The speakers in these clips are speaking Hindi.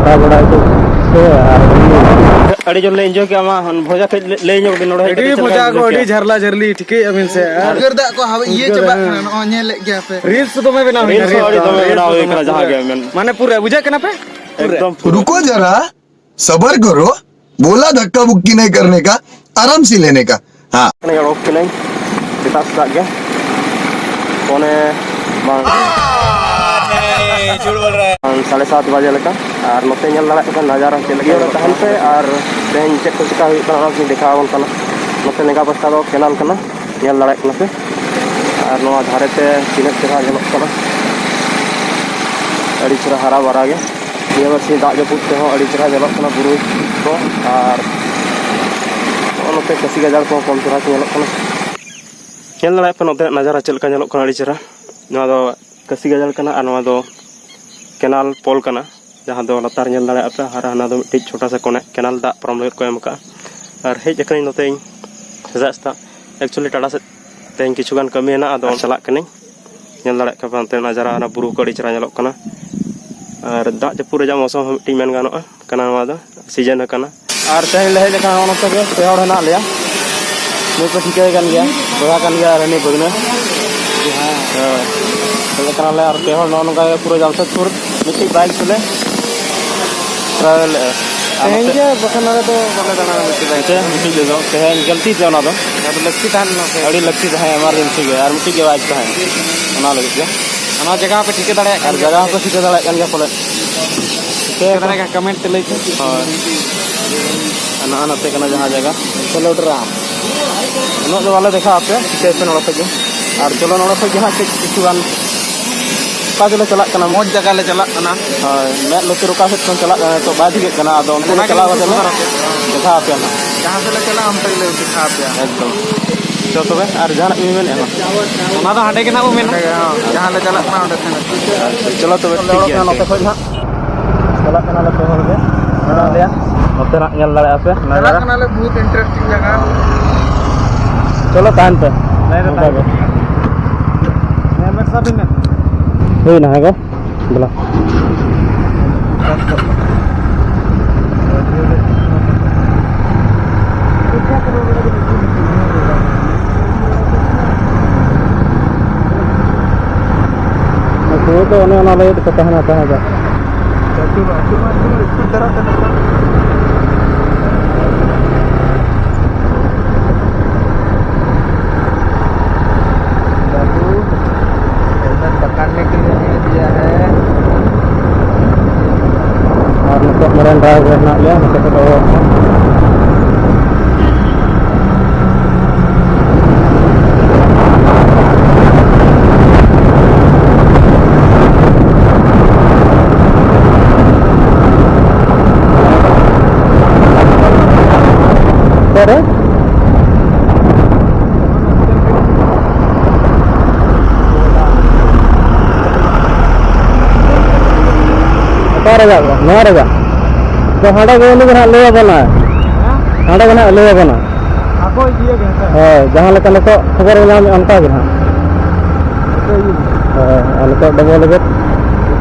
बता बड़ा को से अड़ी जो ले एंजॉय के आमा भोजा के ले ᱧᱚᱜ ᱵᱤᱱ ᱱᱚᱰᱮ अड़ी भोजा को अड़ी झरला झरली ठीक है अमीन से अगर दा को हवे ये चबा न ने ले गया पे रील्स तो मैं बना रील्स अड़ी तो मैं बनाओ एकरा जहां गया मैं माने पूरा बुझा के ना पे एकदम रुको जरा सबर करो बोला धक्का मुक्की नहीं करने का आराम से लेने का हाँ नहीं ओके नहीं kita start गया पौने बांग झूठ बोल रहा है 7:30 बजे लगा और नोते ñel दाड़ा का नजारा चल गया तहन पे और ट्रेन चेक को चिका हुई kana की दिखावन kana नोते नेगा पस्ता दो केनाल kana ñel दाड़ा kana पे और नोआ धारे ते तिनक चेहरा झलक kana अड़ी चेहरा हरा भरा गया ये वर्षी दाग जपुत ते हो अड़ी चेहरा झलक kana बुरु को और नोते कसी गजार को कम चेहरा झलक kana ñel दाड़ा पे नोते नजारा चल का झलक kana अड़ी चेहरा नोआ दो कसी गजार kana और नोआ दो केनाल पोल कना जहां दो लतार ñel दाड़ा पे हर हना दो मिट्टी छोटा सा कोने केनाल दा परम लगे को एम का और हेज अकनी नोते सजास्ता एक्चुअली टाटा से तेन किछु गान कमी ना आदो चला कनी ñel दाड़ा का पंते नजारा ना बुरु कड़ी चरा ñelok कना और दा जपुर जा मौसम मिट्टी मेन गानो कना नवा दो सीजन कना और तेन ले हेज कना ओनो तबे पेहड़ हना लिया नु को ठिकै गन गया बगा कन गया रनी बगने हां कना ले और पेहड़ नो नो का पूरा जामशेदपुर मिट्टी बाइक चले ट्रैवल तेन के बखना तो बले दाना मिट्टी बाइक मिट्टी ले दो तेन गलती से ना दो अब लक्की थान नो अड़ी लगती है इमरजेंसी के और मिट्टी के बाइक है ना लगे के अना जगह पे ठीक दाड़ा और जगह पे ठीक दाड़ा कन गया पले के दाड़ा का कमेंट ले के हां अना अना ते कना जहां जगह चलो ड्रा नो जो वाला देखा आपे स्टेशन वाला पे और चलो नोड़ा पे जहां किछु गान का चले चला कना मोज जगह ले चला कना हां मैं लोके रुका से चला तो बाद ही कना तो उनको चला बदल देखा आपे ना जहां से ले चला हम पे ले दिखा पे एकदम तो तबे और जहां भी में ओना तो हाडे के ना वो में जहां ले चला कना ओडे थे चलो तबे ठीक है नोते खोज हां चला कना ले पे होगे ना लिया नोते ना ñel दाड़ा पे चला कना ले बहुत इंटरेस्टिंग जगह चलो तान पे मैं सब में हुई ना है को बोला तो उन्हें ना लगे तो कहना चाहेगा इसको तरह पकड़ने के लिए दे दिया है और मतलब मरन ड्राइव रहना लिया मतलब तो अरे रहेगा तो हाड़ा के ना ले बना हाड़ा के ना ले बना आपको ये कहता है हां जहां लेका नको खबर नाम अंका के हां हां नको डबल लगे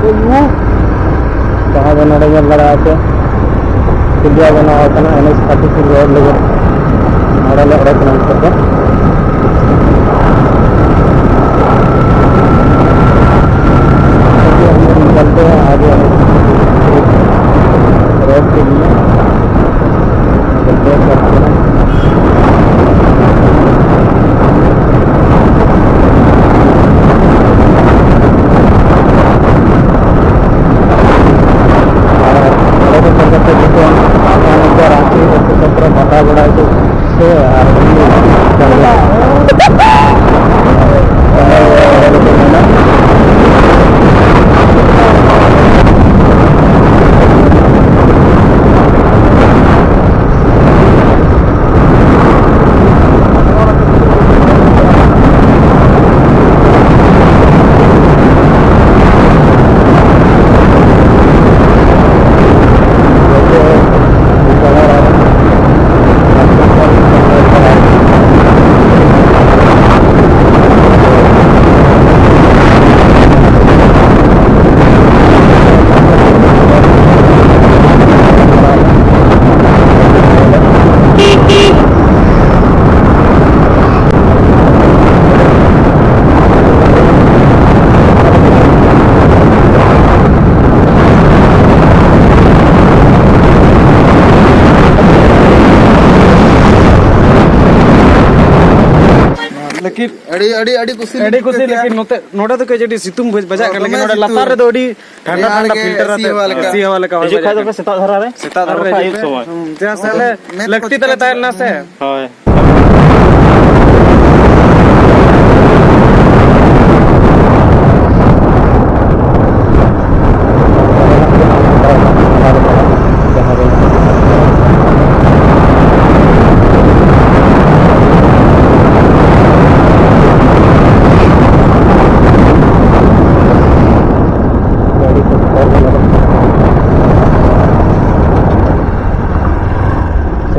तो यू जहां बना ñel दाड़ा आते इंडिया बना होता एनएस 34 रोड लगे हाड़ा ले ओडे कना करते चलते हैं आगे रोड के लिए देख सकते हैं बता बड़ा से लेकिन अड़ी कुछ एडी कुसी लेकिन नोटे तो कई सितुंग बजा कर लेकिन नोटे लातार रे दो एडी ठंडा ठंडा फिल्टर एसी हवा लगा हिजु खाय दो पे सेता धरा रे सेता धरा रे आयुब समय जहां से लगती तले तार ना से होय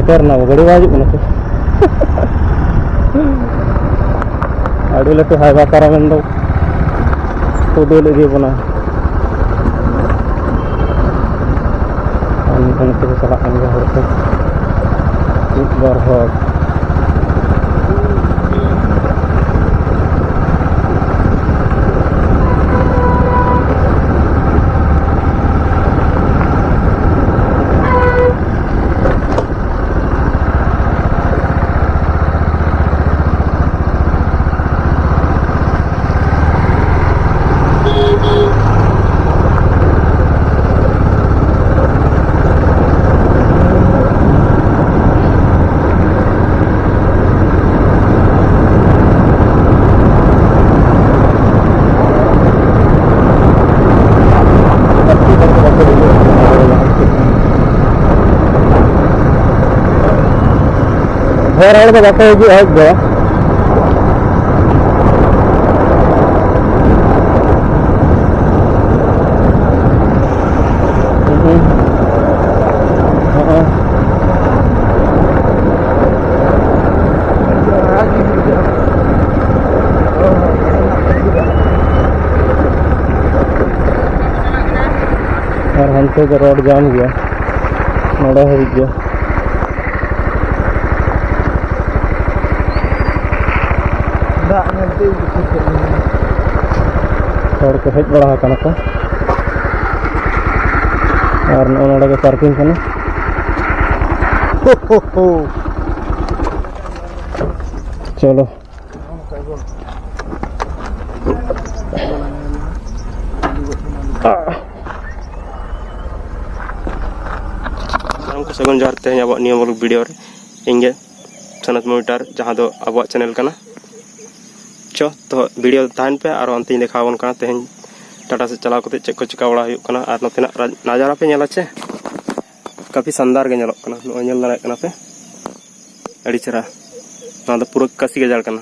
करना वो गड़ी वाजिब ना आड़ी लटू हाईवा कारा में दो तो दो लगी बना हम तो चला आएंगे हर को एक बार हो घर आड़ बाको हिजू हज दो और हमसे तो रोड जाम गया नोड़ा हो गया हर को हेज बड़ा को और नोड़ा के पार्किंग करना चलो सगुन जोहार तेज अब नियम वीडियो इंगे सनत मोटर जहाँ दो अब चैनल करना चो तो वीडियो तहन पे और अंत देखावन करना तेज टाटा से चलाव करते चेक को चिका बड़ा होना और नोतेना नजारा पे नेला चे काफी शानदार के नेलोग कना नो नेल दाड़े कना पे अड़ी चेहरा ना दो पूरा कसी गजाड़ कना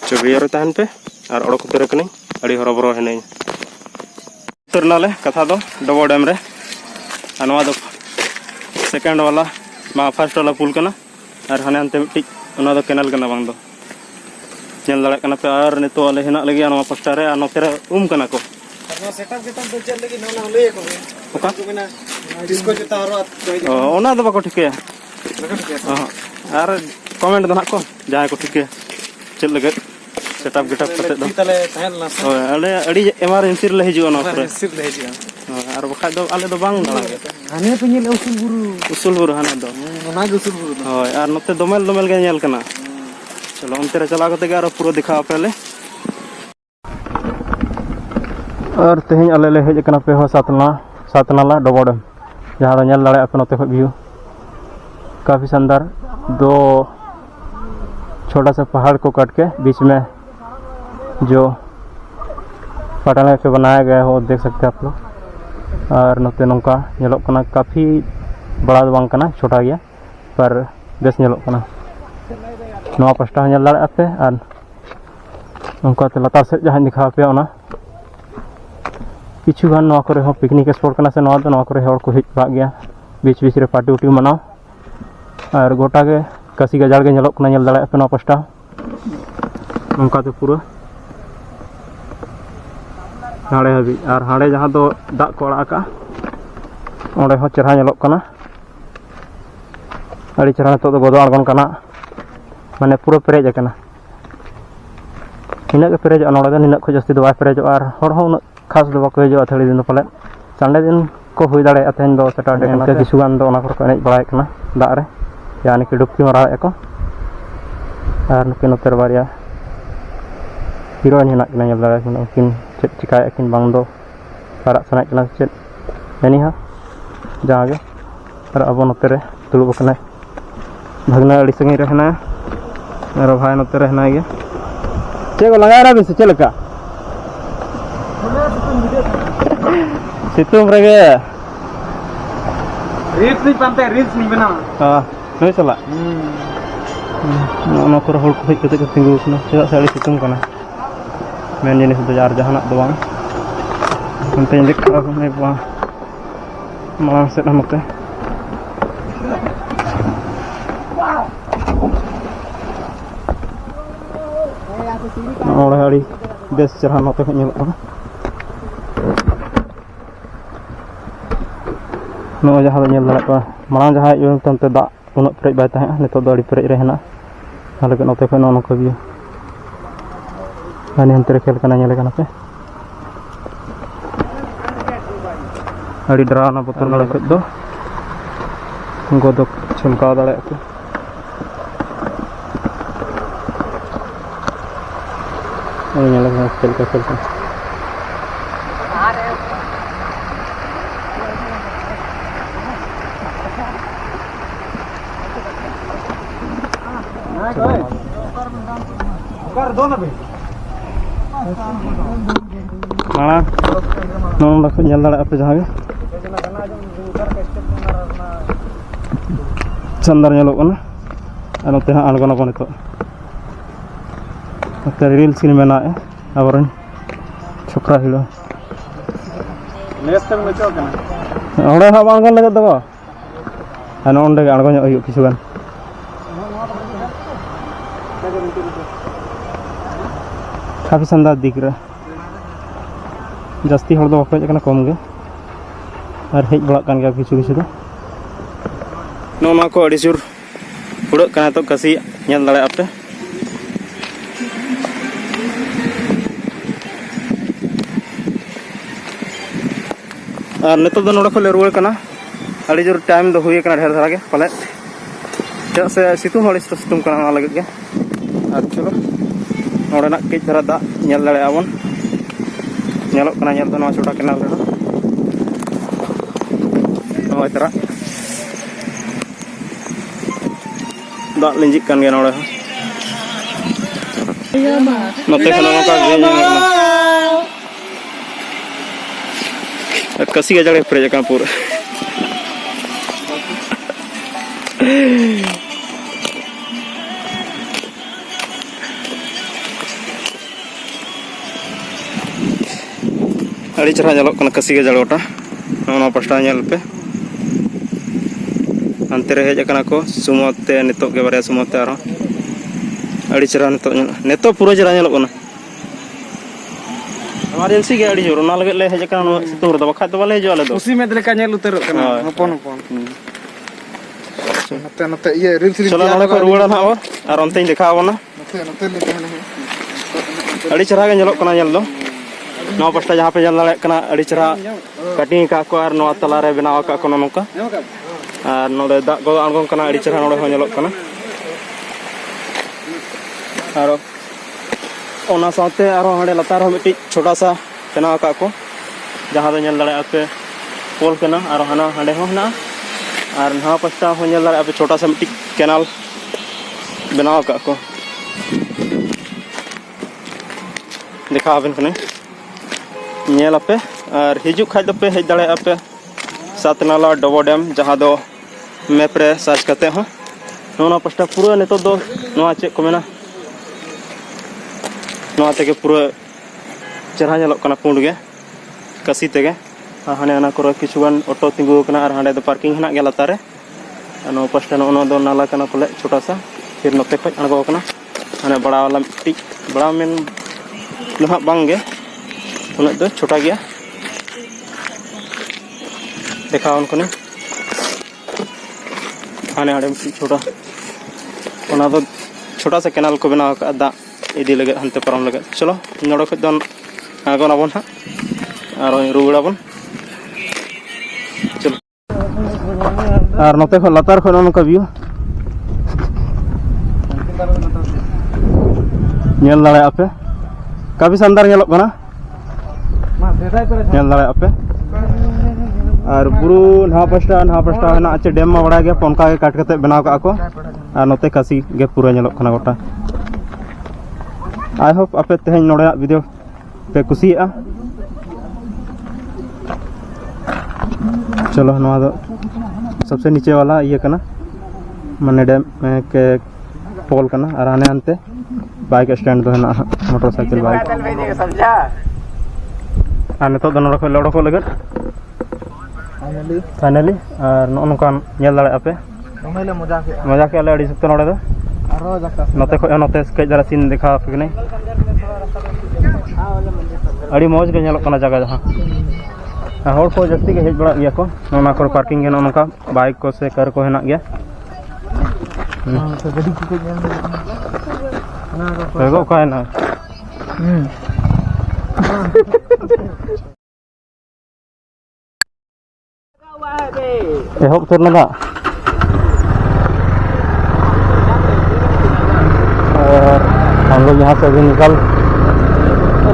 चो वीडियो तहन पे और ओडक उतर कनी अड़ी हरबरो हेने उतरनाले कथा दो डबो डैम रे अनवा दो सेकेंड वाला मा फर्स्ट वाला पुल कना और हाने अंते मिट्टी उना दो कैनल कना बांग दो नेल दाड़े कना पे और नितो वाले हेना लगी अनवा पोस्टर रे नोते रे कना को सेटअप गेटअप दो चल लगी नोना लई को ओका को मेना डिस्को जता हरो ओना दो बाको ठिके और कमेंट दो ना को जाय को ठिके चल लगे सेटअप गेटअप करते दो तले तहल ना से अले अड़ी इमरजेंसी रे हिजुआ ना पर सिर ले हिजुआ और बखा दो आले दो बांग दाड़ा हाने पे नेल उसूल बुरु हाने दो ओना उसूल बुरु होय और नते दोमेल दोमेल के नेल कना चलो अंते रे चला कते और पूरा दिखाओ पहले और तेज आले ले हेज कना पे हो सातनाला डबो डैम जहाँ दो नेल दाड़े पे नते खो व्यू काफी शानदार दो छोटा सा पहाड़ को काट के बीच में जो पटाने पे बनाया गया है वो देख सकते हैं आप लोग और नोते नौका नेलोग कना काफ़ी बड़ा दो बांग कना छोटा गया पर बेस नेलोग कना नवा पास्टा नेल दाड़े पे और नौका ते लतार से जहाँ दिखा पे ओना किछु गान नवा करे हो पिकनिक स्पॉट कना से नवा करे हर को हिज बड़ा गया बीच बीच रे पार्टी उटी मनाओ और गोटा के कसी गजाड़ के नेलोग कना नेल दाड़े पे नवा पास्टा नौका ते पूरा हाड़े हाबी और हाड़े जहाँ दो दाग को अड़ा का ओंडे हो चेहरा नेलोग कना अड़ी चेहरा नितो दो गोदो आड़गोन कना माने पूरा पेरेज कना इना के पेरेज नोड़े दो निना खो जस्ती दो बाय पेरेज और हर हो उना खास दो बाको हिजुआ थड़ी दिन दो पाले संडे दिन को हुई दाड़े तेज दो सैटरडे इनका किछु गान दो ओना को एनेज बड़ाय कना दाग रे यानी कि डुबकी माराए को Ar nukin noter baria heroin henak kena nyel darat mungkin cek cikai akin bang do parak sanak kena cek ini ha jangan ge ar abo noter tulu bakna bhagna ali sangi rehna ar bhai noter rehna ge cek langai ra bis cek leka situng rege reels नहीं बनते रील्स नहीं बना ah noi sala ono ko hol ko hej kete tinggu kana cek sali situng kana main jenis itu jar jahanak doang sampai lik aku nih bang malang set amat teh oleh hari des cerah note nyelok kana no jahat nyel darat ka malang jahat yo tante dak unuk prek bai tah nito do di prek rehna hal ke note ko no ko bi ani antere khel kana nyele kana pe adi drana botol nala kod do godok chumka dale aku ani nyele kana khel ka कर दो ना भाई malah nong dak nyel dale apa jaha ge chandar nyelok kana anu teh algona kon itu ate reel sini mena abaran chokra hilo next time में चल करना ᱚᱸᱰᱮ ᱦᱟᱸᱜ ᱵᱟᱝ ᱜᱟᱱ ᱞᱟᱜᱟᱫ ᱫᱚ ᱟᱨ ᱚᱸᱰᱮ ᱜᱮ ᱟᱬᱜᱚ ᱧᱚᱜ ᱦᱩᱭᱩᱜ ᱠᱤᱪᱷᱩ ᱜᱟᱱ काफी शानदार दिख रहा जास्ती हर दो बाको कना कम गे और हेज बड़ा कान गया किछु किछु दो नोना को अड़ी सुर उड़क कना तो कसी ñel दाड़े आपे और नितो दो नोडा खोले रुवाड़ कना अड़ी जोर टाइम दो हुई कना ढेर धरा गे पाले चेक से सितुंग हड़ी सितुंग कना ना लगत गे और चलो नोडे ना कई धरा दा ñel दाड़े आबन ñelok kena ñel do छोटा केनाल रे no itara दा लिंजिक kan ge node note kana noka ge kasi ga jare pre jakan pura अड़ी चरा जलो कना कसी के जलोटा नोना पस्टा ñel पे अंते रे हेज कना को सुमोते नितो के बारे सुमोते आरो अड़ी चरा नितो पूरा चरा ñelo कना इमरजेंसी के अड़ी जोर ना लगे ले हेज कना सितुंग रे बखा तो बाले हेजो आले दो उसी में लेका ñel उतर कना हपन हपन नते नते ये रील्स चलो नोले को रुवाड़ा ना और अंते दिखावना नते नते लेके अड़ी चरा के ñelo कना ñel दो नो पस्टा जहाँ पे जल दाड़े कना अड़ी चरा कटिंग का को और नो तला रे बनाव का को नोका और नोडे दा को आंगों कना अड़ी चरा नोडे हो ñelok कना और ओना साथे आरो हडे लतार हो मिट्टी छोटा सा बनाव का को जहाँ दो ñel दाड़े आपे पोल कना और हना हडे हो ना और ना पस्टा हो ñel दाड़े आपे छोटा सा मिट्टी कैनाल बनाव का को दिखा बिन कने ñel ape और हिजु खाज दो पे हेज दाड़े आपे सातनाला डबो डैम जहाँ दो मैप रे सर्च करते हो नोना पस्टा पूरा नितो दो नोआ चेक को मेना नोआ तेगे पूरा चरहा ñelok कना पुंड गे कसी तेगे हाने अना को किछुगान ऑटो तिंगु कना और हांडे दो पार्किंग हना गे लातारे नो पस्टा नो दो नाला कना पले छोटा सा फिर नोते खज अणगो कना हाने बड़ा वाला मिट्टी बड़ा मेन लोहा बांगे उन्हें तो छोटा गया देखा उनको ने आने आड़े छोटा उना तो छोटा सा कैनाल को बनाव का दा इदी लगे हंते परम लगे चलो नोडो खद दन आगोन आबन हा और रुगड़ा बन चलो और नोते खो लतार खो नोका view nyel dale ape kabi sandar nyelok kana nyel dale ape ar buru nah pasta hena ache dam ma bada ge ponka ge kat kate benaw ka ko ar note kasi ge pura nyelok kana gota I hope ape teheng node video pe kusiya चलो नवा दो सबसे नीचे वाला ये करना मने डैम के पोल करना और आने आनते बाइक स्टैंड तो है ना मोटरसाइकिल बाइक आने तो दोनों रखो लड़ो को लगन फाइनली और नोनकान नेल दाड़े आपे मजा के अले अड़ी सकते नोड़े दो नोते को नोते कई जरा सीन दिखा पे नहीं अड़ी मौज के नेलो कना जगह जहां हर को जस्ती के हेज बड़ा गया को नोना को पार्किंग है नोना का बाइक को से कार को हेना गया गड्डी को एगो का है ना एहोब तुर लगा और हम लोग यहाँ से अभी निकल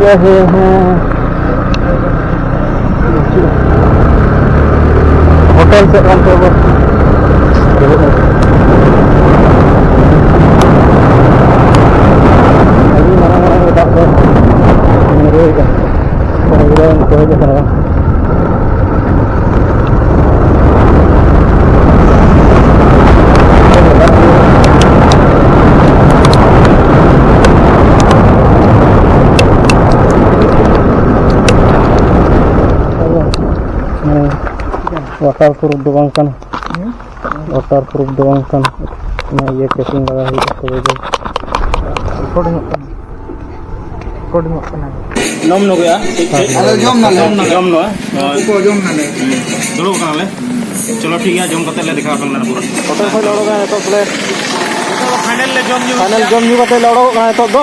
रहे हैं होटल से ऑन टेबल अभी मरा उदास है मेरे का कोई जैसा लगा waterproof doang kan waterproof doang kan nah iya casing lगा है इसको वजह कोडिंग करना नम नो गया अरे जम ना जम नो को जम ना ले दुड़ो कान ले चलो ठीक है जम कते ले दिखा अपन पूरा होटल खोल लड़ो गया तो प्ले फाइनल जम न्यू कते लड़ो गया तो दो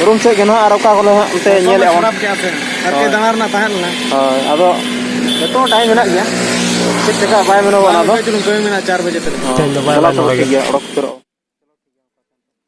रूम से गेना आर का कोले उते नेल आवन खराब क्या से अरे दानार ना ताहन ना हां आदो तो टाइम मेना गया चेक का बाय मेनो बना दो चलो कोई मेना 4 बजे तक चलो बाय बाय ठीक है